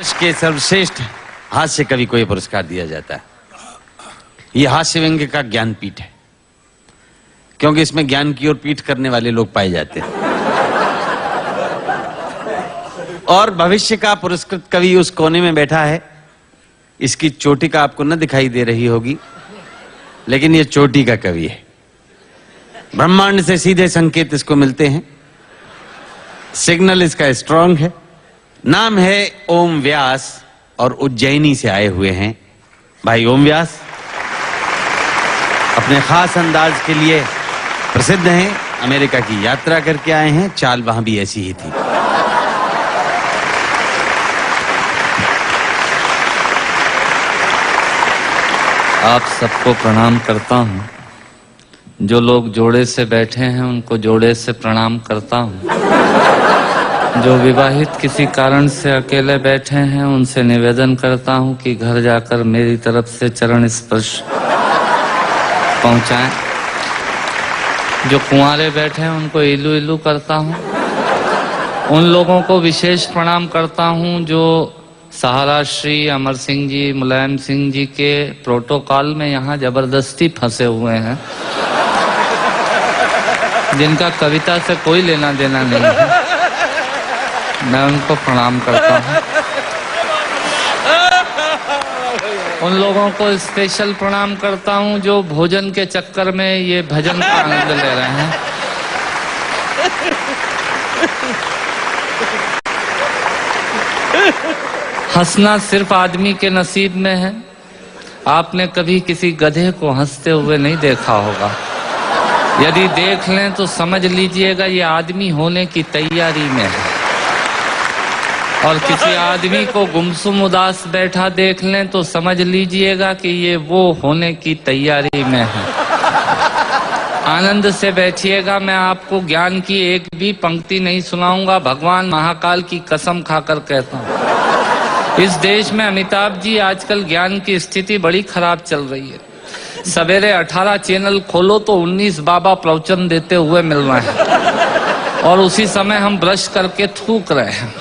देश के सर्वश्रेष्ठ हास्य कवि को यह पुरस्कार दिया जाता है। यह हास्य व्यंग्य का ज्ञानपीठ है, क्योंकि इसमें ज्ञान की ओर पीठ करने वाले लोग पाए जाते हैं। और भविष्य का पुरस्कृत कवि उस कोने में बैठा है। इसकी चोटी का आपको न दिखाई दे रही होगी, लेकिन यह चोटी का कवि है। ब्रह्मांड से सीधे संकेत इसको मिलते हैं। सिग्नल इसका स्ट्रांग है। नाम है ओम व्यास और उज्जैनी से आए हुए हैं भाई ओम व्यास। अपने खास अंदाज के लिए प्रसिद्ध हैं। अमेरिका की यात्रा करके आए हैं। चाल वहां भी ऐसी ही थी। आप सबको प्रणाम करता हूं। जो लोग जोड़े से बैठे हैं उनको जोड़े से प्रणाम करता हूं। जो विवाहित किसी कारण से अकेले बैठे हैं उनसे निवेदन करता हूं कि घर जाकर मेरी तरफ से चरण स्पर्श पहुंचाएं। जो कुंवारे बैठे हैं उनको इलू इलू करता हूं। उन लोगों को विशेष प्रणाम करता हूं जो सहारा श्री अमर सिंह जी, मुलायम सिंह जी के प्रोटोकॉल में यहाँ जबरदस्ती फंसे हुए हैं, जिनका कविता से कोई लेना देना नहीं है। मैं उनको प्रणाम करता हूँ। उन लोगों को स्पेशल प्रणाम करता हूँ जो भोजन के चक्कर में ये भजन का आनंद ले रहे हैं। हंसना सिर्फ आदमी के नसीब में है। आपने कभी किसी गधे को हंसते हुए नहीं देखा होगा। यदि देख लें तो समझ लीजिएगा ये आदमी होने की तैयारी में है। और किसी आदमी को गुमसुम उदास बैठा देख लें तो समझ लीजिएगा कि ये वो होने की तैयारी में है। आनंद से बैठिएगा। मैं आपको ज्ञान की एक भी पंक्ति नहीं सुनाऊंगा। भगवान महाकाल की कसम खाकर कहता हूँ, इस देश में अमिताभ जी आजकल ज्ञान की स्थिति बड़ी खराब चल रही है। सवेरे 18 चैनल खोलो तो 19 बाबा प्रवचन देते हुए मिल रहे हैं और उसी समय हम ब्रश करके थूक रहे हैं।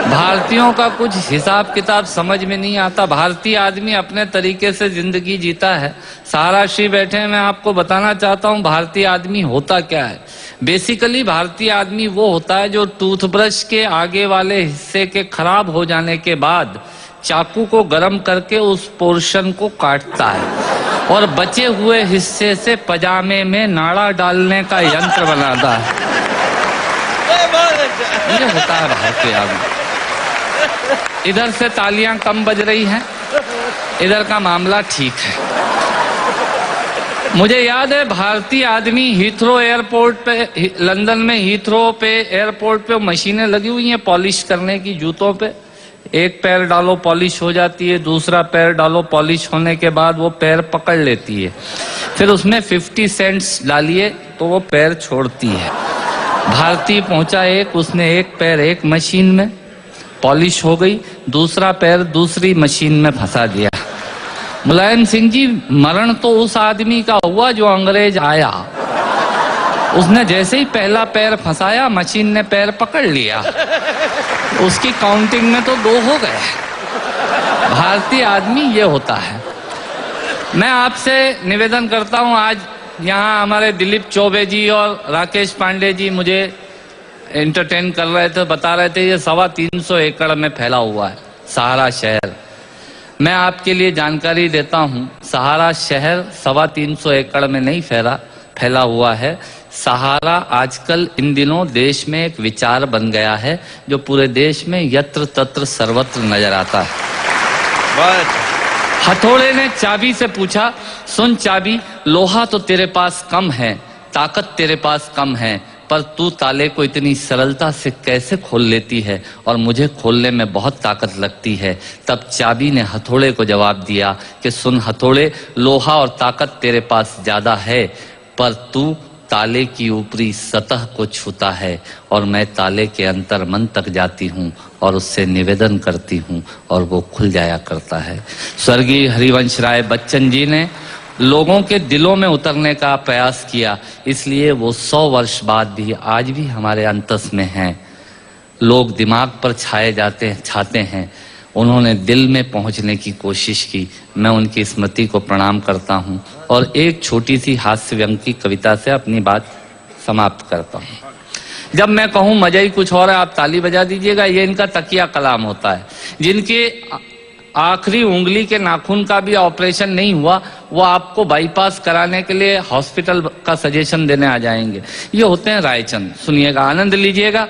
भारतीयों का कुछ हिसाब किताब समझ में नहीं आता। भारतीय आदमी अपने तरीके से जिंदगी जीता है। सहारा श्री बैठे हैं। मैं आपको बताना चाहता हूँ भारतीय आदमी होता क्या है। बेसिकली भारतीय आदमी वो होता है जो टूथब्रश के आगे वाले हिस्से के खराब हो जाने के बाद चाकू को गर्म करके उस पोर्शन को काटता है और बचे हुए हिस्से से पजामे में नाड़ा डालने का यंत्र बनाता है। ये होता है भारतीय आदमी। इधर से तालियां कम बज रही हैं, इधर का मामला ठीक है। मुझे याद है भारतीय आदमी हीथ्रो एयरपोर्ट पे, लंदन में हीथ्रो पे एयरपोर्ट पे मशीनें लगी हुई हैं पॉलिश करने की जूतों पे। एक पैर डालो पॉलिश हो जाती है, दूसरा पैर डालो पॉलिश होने के बाद वो पैर पकड़ लेती है। फिर उसमें 50 सेंट्स डालिए तो वो पैर छोड़ती है। भारतीय पहुंचा एक, उसने एक पैर एक मशीन में पॉलिश हो गई, दूसरा पैर दूसरी मशीन में फंसा दिया। मुलायम सिंह जी, मरण तो उस आदमी का हुआ जो अंग्रेज आया। उसने जैसे ही पहला पैर फंसाया मशीन ने पैर पकड़ लिया। उसकी काउंटिंग में तो 2 हो गए। भारतीय आदमी ये होता है। मैं आपसे निवेदन करता हूं, आज यहाँ हमारे दिलीप चौबे जी और राकेश पांडे जी मुझे एंटरटेन कर रहे थे, बता रहे थे ये 325 एकड़ में फैला हुआ है सहारा शहर। मैं आपके लिए जानकारी देता हूँ, सहारा शहर 325 एकड़ में नहीं फैला हुआ है। सहारा आजकल इन दिनों देश में एक विचार बन गया है जो पूरे देश में यत्र तत्र सर्वत्र नजर आता है। हथौड़े ने चाबी से पूछा, सुन चाबी, लोहा तो तेरे पास कम है, ताकत तेरे पास कम है, पर तू ताले को इतनी सरलता से कैसे खोल लेती है और मुझे खोलने में बहुत ताकत लगती है। तब चाबी ने हथौड़े को जवाब दिया कि सुन हथौड़े, लोहा और ताकत तेरे पास ज्यादा है, पर तू ताले की ऊपरी सतह को छूता है और मैं ताले के अंतर मन तक जाती हूँ और उससे निवेदन करती हूँ और वो खुल जाया करता है। स्वर्गीय हरिवंश राय बच्चन जी ने लोगों के दिलों में उतरने का प्रयास किया, इसलिए वो 100 वर्ष बाद भी आज भी हमारे अंतस में हैं। लोग दिमाग पर छाते हैं। उन्होंने दिल में पहुंचने की कोशिश की। मैं उनकी स्मृति को प्रणाम करता हूं और एक छोटी सी हास्य व्यंग की कविता से अपनी बात समाप्त करता हूं। जब मैं कहूं मजा ही कुछ और है, आप ताली बजा दीजिएगा। ये इनका तकिया कलाम होता है। जिनके आखिरी उंगली के नाखून का भी ऑपरेशन नहीं हुआ, वो आपको बाईपास कराने के लिए हॉस्पिटल का सजेशन देने आ जाएंगे। ये होते हैं रायचंद। सुनिएगा, आनंद लीजिएगा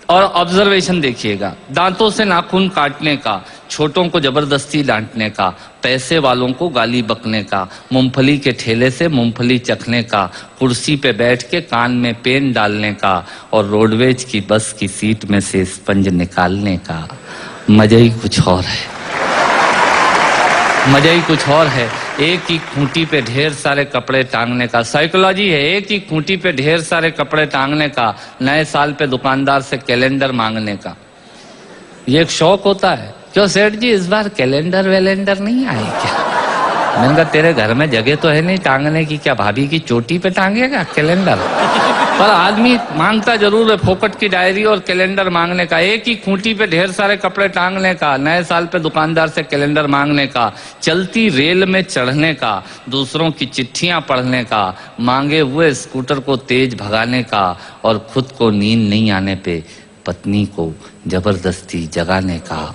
और ऑब्जर्वेशन देखिएगा। दांतों से नाखून काटने का, छोटों को जबरदस्ती डांटने का, पैसे वालों को गाली बकने का, मूंगफली के ठेले से मूंगफली चखने का, कुर्सी पे बैठ के कान में पेन डालने का और रोडवेज की बस की सीट में से स्पंज निकालने का। मजा ही कुछ और है, मजा ही कुछ और है। एक ही खूंटी पे ढेर सारे कपड़े टांगने का। साइकोलॉजी है, एक ही खूंटी पे ढेर सारे कपड़े टांगने का, नए साल पे दुकानदार से कैलेंडर मांगने का। ये एक शौक होता है। क्यों सेठ जी, इस बार कैलेंडर वैलेंडर नहीं आए क्या? मैंने कहा तेरे घर में जगह तो है नहीं टांगने की, क्या भाभी की चोटी पे टांगेगा कैलेंडर? पर आदमी मांगता जरूर है, फोकट की डायरी और कैलेंडर मांगने का। एक ही खूंटी पे ढेर सारे कपड़े टांगने का, नए साल पे दुकानदार से कैलेंडर मांगने का, चलती रेल में चढ़ने का, दूसरों की चिट्ठियां पढ़ने का, मांगे हुए स्कूटर को तेज भगाने का और खुद को नींद नहीं आने पे पत्नी को जबरदस्ती जगाने का।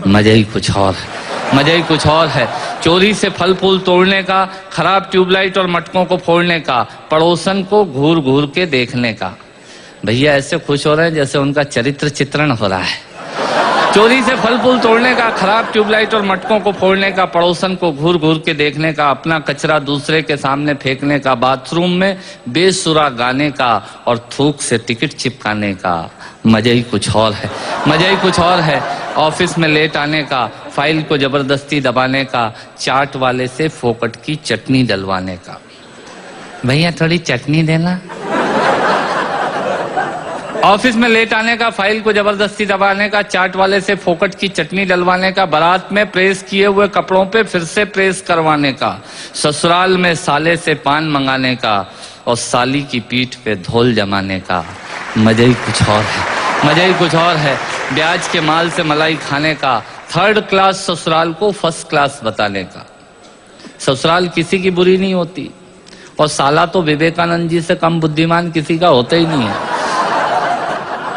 मजा ही कुछ और है, मजा ही कुछ और है। चोरी से फल फूल तोड़ने का, खराब ट्यूबलाइट और मटकों को फोड़ने का, पड़ोसन को घूर घूर के देखने का। भैया ऐसे खुश हो रहे हैं जैसे उनका चरित्र चित्रण हो रहा है। चोरी से फल फूल तोड़ने का, खराब ट्यूबलाइट और मटकों को फोड़ने का, पड़ोसन को घूर घूर के देखने का, अपना कचरा दूसरे के सामने फेंकने का, बाथरूम में बेसुरा गाने का और थूक से टिकट चिपकाने का। मजा ही कुछ और है, मजा ही कुछ और है। ऑफिस में लेट आने का, फाइल को जबरदस्ती दबाने का, चाट वाले से फोकट की चटनी डलवाने का। भैया थोड़ी चटनी देना। ऑफिस में लेट आने का, फाइल को जबरदस्ती दबाने का, चाट वाले से फोकट की चटनी डलवाने का, बारात में प्रेस किए हुए कपड़ों पे फिर से प्रेस करवाने का, ससुराल में साले से पान मंगाने का और साली की पीठ पे धोल जमाने का। मजा ही कुछ और है, मजा ही कुछ और है। ब्याज के माल से मलाई खाने का, थर्ड क्लास ससुराल को फर्स्ट क्लास बताने का। ससुराल किसी की बुरी नहीं होती और साला तो विवेकानंद जी से कम बुद्धिमान किसी का होता ही नहीं है।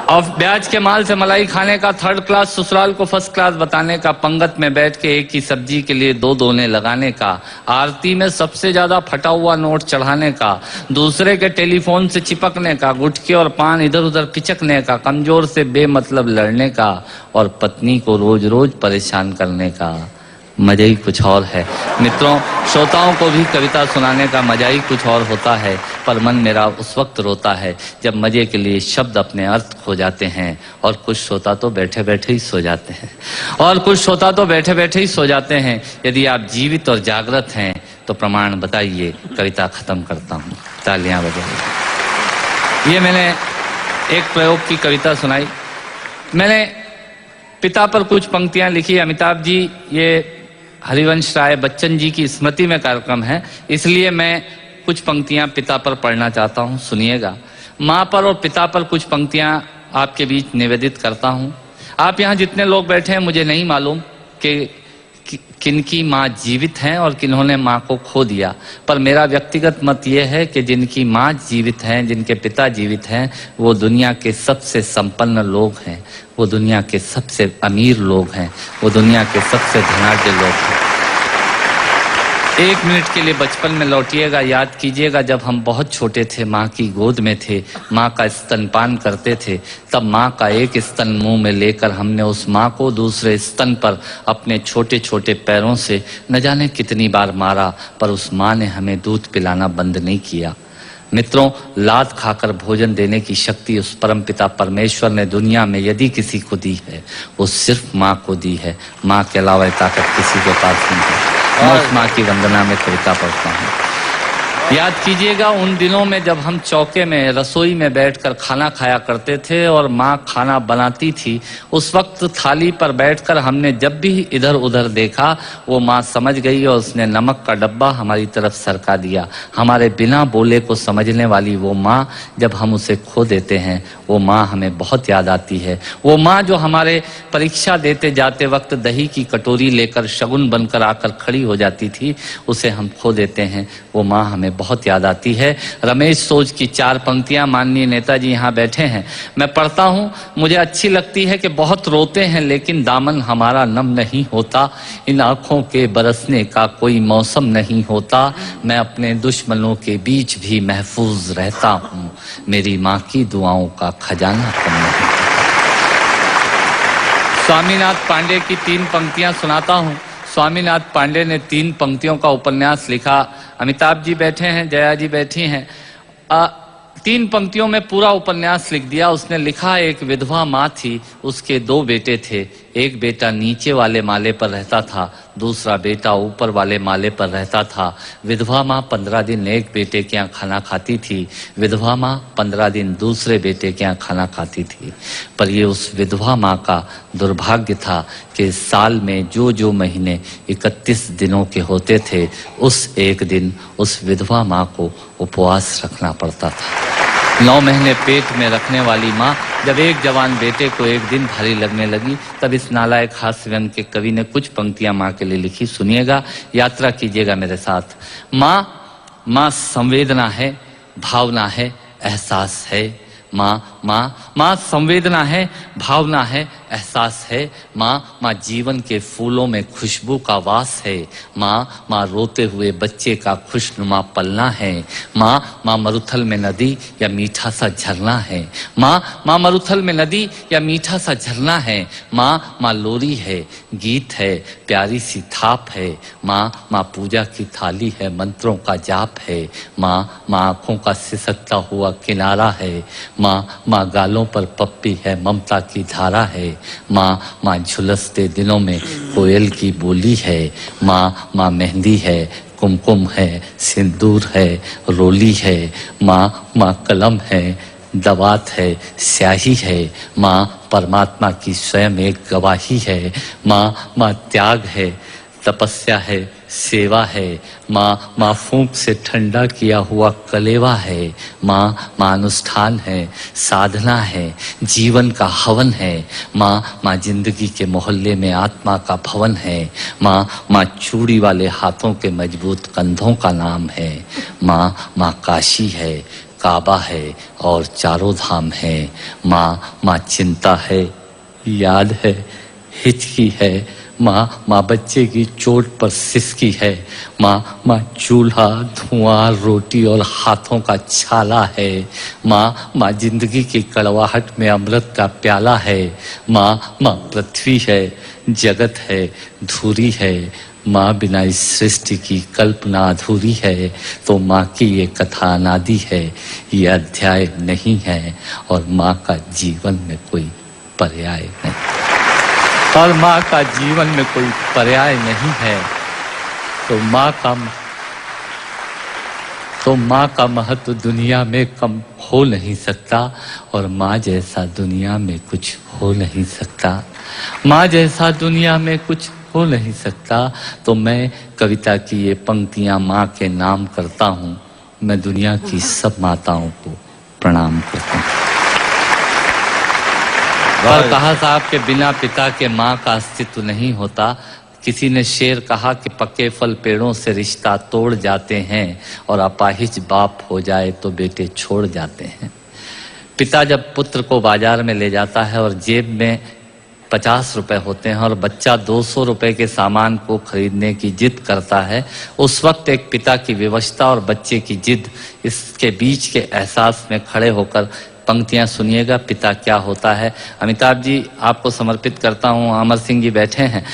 और ब्याज के माल से मलाई खाने का, थर्ड क्लास ससुराल को फर्स्ट क्लास बताने का, पंगत में बैठ के एक ही सब्जी के लिए दो दोने लगाने का, आरती में सबसे ज्यादा फटा हुआ नोट चढ़ाने का, दूसरे के टेलीफोन से चिपकने का, गुटके और पान इधर उधर पिचकने का, कमजोर से बेमतलब लड़ने का और पत्नी को रोज रोज परेशान करने का। मजा ही कुछ और है। मित्रों, श्रोताओं को भी कविता सुनाने का मजा ही कुछ और होता है, पर मन मेरा उस वक्त रोता है जब मजे के लिए शब्द अपने अर्थ खो जाते हैं और कुछ श्रोता तो बैठे बैठे ही सो जाते हैं, और कुछ श्रोता तो बैठे बैठे ही सो जाते हैं। यदि आप जीवित और जागृत हैं तो प्रमाण बताइए। कविता खत्म करता हूँ, तालियां बजाइए। ये मैंने एक प्रयोग की कविता सुनाई। मैंने पिता पर कुछ पंक्तियां लिखी। अमिताभ जी, ये हरिवंश राय बच्चन जी की स्मृति में कार्यक्रम है, इसलिए मैं कुछ पंक्तियां पिता पर पढ़ना चाहता हूं। सुनिएगा। माँ पर और पिता पर कुछ पंक्तियां आपके बीच निवेदित करता हूं। आप यहाँ जितने लोग बैठे हैं, मुझे नहीं मालूम कि किनकी माँ जीवित हैं और किन्होंने माँ को खो दिया, पर मेरा व्यक्तिगत मत यह है कि जिनकी माँ जीवित हैं, जिनके पिता जीवित हैं, वो दुनिया के सबसे संपन्न लोग हैं, वो दुनिया के सबसे अमीर लोग हैं, वो दुनिया के सबसे धनाढ्य लोग हैं। एक मिनट के लिए बचपन में लौटिएगा, याद कीजिएगा जब हम बहुत छोटे थे, माँ की गोद में थे, माँ का स्तनपान करते थे, तब माँ का एक स्तन मुंह में लेकर हमने उस माँ को दूसरे स्तन पर अपने छोटे छोटे पैरों से न जाने कितनी बार मारा, पर उस माँ ने हमें दूध पिलाना बंद नहीं किया। मित्रों, लात खाकर भोजन देने की शक्ति उस परमपिता परमेश्वर ने दुनिया में यदि किसी को दी है, वो सिर्फ माँ को दी है। माँ के अलावा ताकत किसी के पास नहीं है। मैं उस माँ की वंदना में कविता पढ़ता हूँ। याद कीजिएगा उन दिनों में जब हम चौके में रसोई में बैठकर खाना खाया करते थे और माँ खाना बनाती थी। उस वक्त थाली पर बैठकर हमने जब भी इधर उधर देखा वो माँ समझ गई और उसने नमक का डब्बा हमारी तरफ सरका दिया। हमारे बिना बोले को समझने वाली वो माँ, जब हम उसे खो देते हैं वो माँ हमें बहुत याद आती है। वो माँ जो हमारे परीक्षा देते जाते वक्त दही की कटोरी लेकर शगुन बनकर आकर खड़ी हो जाती थी, उसे हम खो देते हैं। वो माँ हमें बहुत याद आती है। रमेश सोज की 4 पंक्तियां माननीय नेताजी यहाँ बैठे हैं, मैं पढ़ता हूँ। मुझे अच्छी लगती है कि बहुत रोते हैं लेकिन दामन हमारा नम नहीं होता, इन आंखों के बरसने का कोई मौसम नहीं होता, मैं अपने दुश्मनों के बीच भी महफूज रहता हूँ, मेरी माँ की दुआओं का खजाना कम नहीं। स्वामीनाथ पांडे की 3 पंक्तियां सुनाता हूँ। स्वामीनाथ पांडे ने 3 पंक्तियों का उपन्यास लिखा। अमिताभ जी बैठे हैं, जया जी बैठी हैं। 3 पंक्तियों में पूरा उपन्यास लिख दिया। उसने लिखा, एक विधवा माँ थी, उसके 2 बेटे थे। एक बेटा नीचे वाले माले पर रहता था, दूसरा बेटा ऊपर वाले माले पर रहता था। विधवा माँ 15 दिन एक बेटे के यहाँ खाना खाती थी, विधवा माँ 15 दिन दूसरे बेटे के यहाँ खाना खाती थी। पर ये उस विधवा माँ का दुर्भाग्य था कि साल में जो महीने 31 दिनों के होते थे, उस एक दिन उस विधवा माँ को उपवास रखना पड़ता था। 9 महीने पेट में रखने वाली माँ जब एक जवान बेटे को एक दिन भारी लगने लगी, तब इस नालायक हास्य व्यंग के कवि ने कुछ पंक्तियां माँ के लिए लिखी। सुनिएगा, यात्रा कीजिएगा मेरे साथ। माँ संवेदना है, भावना है, एहसास है। माँ संवेदना है, भावना है, एहसास है। माँ जीवन के फूलों में खुशबू का वास है। माँ रोते हुए बच्चे का खुशनुमा पलना है। माँ मरुथल में नदी या मीठा सा झरना है। माँ मरुथल में नदी या मीठा सा झरना है। माँ लोरी है, गीत है, प्यारी सी थाप है। माँ पूजा की थाली है, मंत्रों का जाप है। माँ आंखों का सिसकता हुआ किनारा है। माँ गालों पर पप्पी है, ममता की धारा है। माँ झुलसते दिनों में कोयल की बोली है। माँ मेहंदी है, कुमकुम है, सिंदूर है, रोली है। माँ कलम है, दवात है, स्याही है। माँ परमात्मा की स्वयं एक गवाही है। माँ त्याग है, तपस्या है, सेवा है। माँ फूंक से ठंडा किया हुआ कलेवा है। माँ अनुष्ठान है, साधना है, जीवन का हवन है। माँ जिंदगी के मोहल्ले में आत्मा का भवन है। माँ चूड़ी वाले हाथों के मजबूत कंधों का नाम है। माँ काशी है, काबा है और चारों धाम है। माँ चिंता है, याद है, हिचकी है। माँ बच्चे की चोट पर सिसकी है। माँ चूल्हा, धुआं, रोटी और हाथों का छाला है। माँ जिंदगी की कड़वाहट में अमृत का प्याला है। माँ पृथ्वी है, जगत है, धूरी है। माँ बिना इस सृष्टि की कल्पना अधूरी है। तो माँ की ये कथा अनादि है, ये अध्याय नहीं है, और माँ का जीवन में कोई पर्याय नहीं, और माँ का जीवन में कोई पर्याय नहीं है। तो माँ का महत्व दुनिया में कम हो नहीं सकता, और माँ जैसा दुनिया में कुछ हो नहीं सकता। माँ जैसा दुनिया में कुछ हो नहीं सकता। तो मैं कविता की ये पंक्तियां माँ के नाम करता हूँ। मैं दुनिया की सब माताओं को प्रणाम करता हूँ। पर कहा साहब के बिना पिता के माँ का अस्तित्व नहीं होता। किसी ने शेर कहा कि पक्के फल पेड़ों से रिश्ता तोड़ जाते हैं, और अपाहिज बाप हो जाए तो बेटे छोड़ जाते हैं। पिता जब पुत्र को बाजार में ले जाता है और जेब में 50 रुपए होते हैं और बच्चा 200 रुपए के सामान को खरीदने की जिद करता है, उस वक्त एक पिता की विवशता और बच्चे की जिद, इसके बीच के एहसास में खड़े होकर पंक्तियां सुनिएगा। पिता क्या होता है। अमिताभ जी आपको समर्पित करता हूं। अमर सिंह जी बैठे हैं।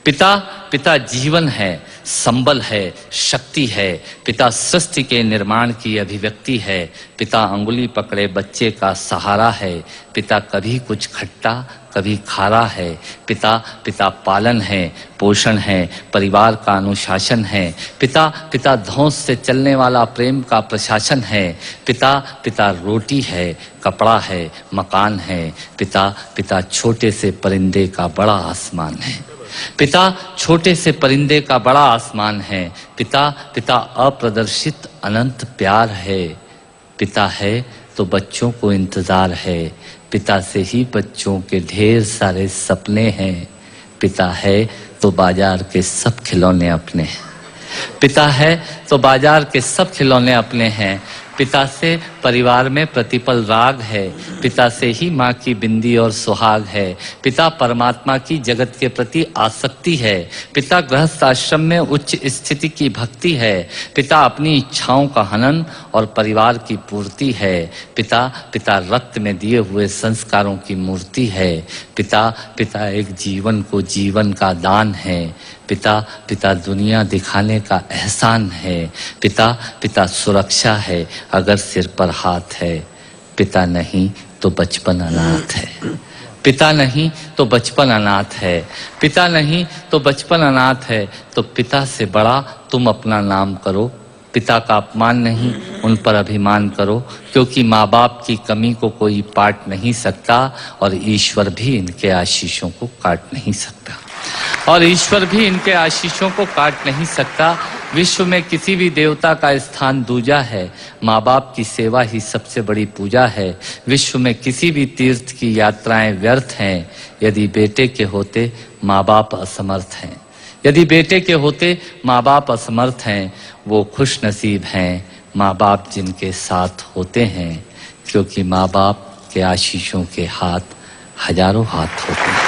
पिता जीवन है, संबल है, शक्ति है। पिता सृष्टि के निर्माण की अभिव्यक्ति है। पिता अंगुली पकड़े बच्चे का सहारा है। पिता कभी कुछ खट्टा, कभी खारा है। पिता पिता पालन है, पोषण है, परिवार का अनुशासन है। पिता पिता धौंस से चलने वाला प्रेम का प्रशासन है। पिता पिता रोटी है, कपड़ा है, मकान है। पिता पिता छोटे से परिंदे का बड़ा आसमान है। पिता छोटे से परिंदे का बड़ा आसमान है। पिता पिता अप्रदर्शित अनंत प्यार है। पिता है तो बच्चों को इंतजार है। पिता से ही बच्चों के ढेर सारे सपने हैं। पिता है तो बाजार के सब खिलौने अपने हैं। पिता है तो बाजार के सब खिलौने अपने हैं। पिता से परिवार में प्रतिपल राग है। पिता से ही माँ की बिंदी और सुहाग है। पिता परमात्मा की जगत के प्रति आसक्ति है। पिता गृहस्थ आश्रम में उच्च स्थिति की भक्ति है। पिता अपनी इच्छाओं का हनन और परिवार की पूर्ति है। पिता पिता रक्त में दिए हुए संस्कारों की मूर्ति है। पिता पिता एक जीवन को जीवन का दान है। पिता पिता दुनिया दिखाने का एहसान है। पिता पिता सुरक्षा है अगर सिर पर हाथ है। पिता नहीं तो बचपन अनाथ है। पिता नहीं तो बचपन अनाथ है। पिता नहीं तो बचपन अनाथ है। तो पिता से बड़ा तुम अपना नाम करो। पिता का अपमान नहीं, उन पर अभिमान करो, क्योंकि माँ बाप की कमी को कोई पाट नहीं सकता और ईश्वर भी इनके आशीषों को काट नहीं सकता। और ईश्वर भी इनके आशीषों को काट नहीं सकता। विश्व में किसी भी देवता का स्थान दूजा है। माँ बाप की सेवा ही सबसे बड़ी पूजा है। विश्व में किसी भी तीर्थ की यात्राएं व्यर्थ हैं यदि बेटे के होते माँ बाप असमर्थ हैं। यदि बेटे के होते माँ बाप असमर्थ हैं, वो खुश नसीब हैं माँ बाप जिनके साथ होते हैं, क्योंकि माँ बाप के आशीषों के हाथ हजारों हाथ होते हैं।